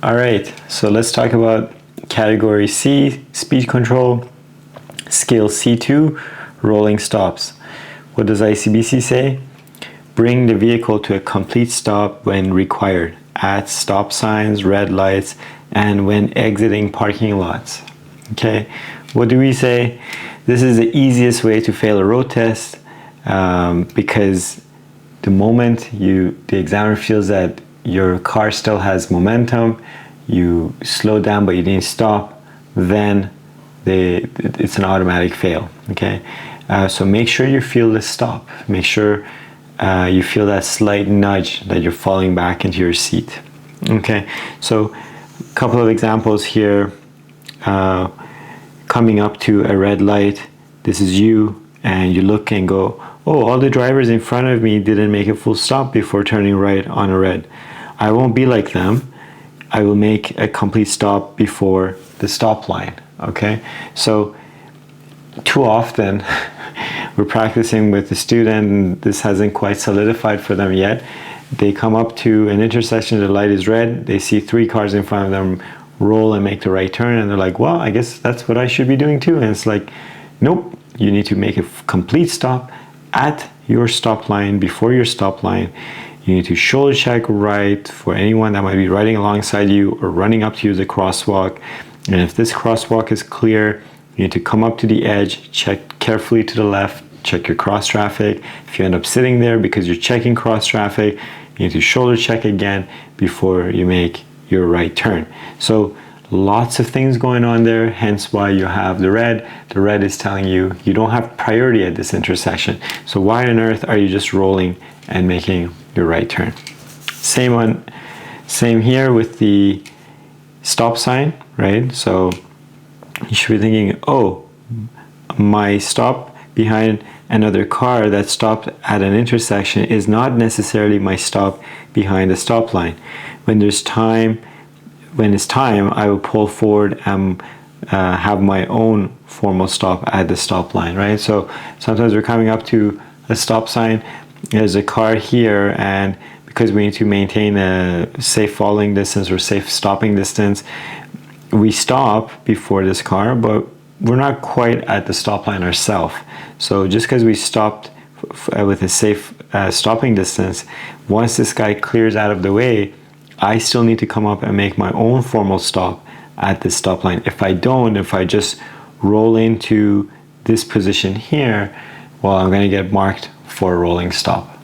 All right, so let's talk about category C, speed control, scale C2, rolling stops. What does ICBC say? Bring the vehicle to a complete stop when required, at stop signs, red lights, and when exiting parking lots. Okay, what do we say? This is the easiest way to fail a road test because the moment the examiner feels that your car still has momentum, you slow down but you didn't stop, then it's an automatic fail. Okay, so make sure you feel the stop. Make sure you feel that slight nudge that you're falling back into your seat. Okay, so a couple of examples here. Coming up to a red light, this is you, and you look and go, oh, all the drivers in front of me didn't make a full stop before turning right on a red. I won't be like them. I will make a complete stop before the stop line. Okay, so too often we're practicing with the student and this hasn't quite solidified for them yet. They come up to an intersection, the light is red, they see 3 cars in front of them roll and make the right turn, and they're like, well, I guess that's what I should be doing too. And it's like, nope, you need to make a complete stop at your stop line, before your stop line. You need to shoulder check right for anyone that might be riding alongside you or running up to you, the crosswalk. And if this crosswalk is clear, you need to come up to the edge, check carefully to the left, check your cross traffic. If you end up sitting there because you're checking cross traffic, you need to shoulder check again before you make your right turn. So lots of things going on there, hence why you have the red. The red is telling you you don't have priority at this intersection. So why on earth are you just rolling and making your right turn? Same here with the stop sign, right? So you should be thinking, oh, my stop behind another car that stopped at an intersection is not necessarily my stop behind the stop line. When it's time, I will pull forward and have my own formal stop at the stop line, right? So sometimes we're coming up to a stop sign, there's a car here, and because we need to maintain a safe following distance or safe stopping distance, we stop before this car, but we're not quite at the stop line ourselves. So just because we stopped with a safe stopping distance, once this guy clears out of the way, I still need to come up and make my own formal stop at this stop line. If I just roll into this position here, well, I'm going to get marked for a rolling stop.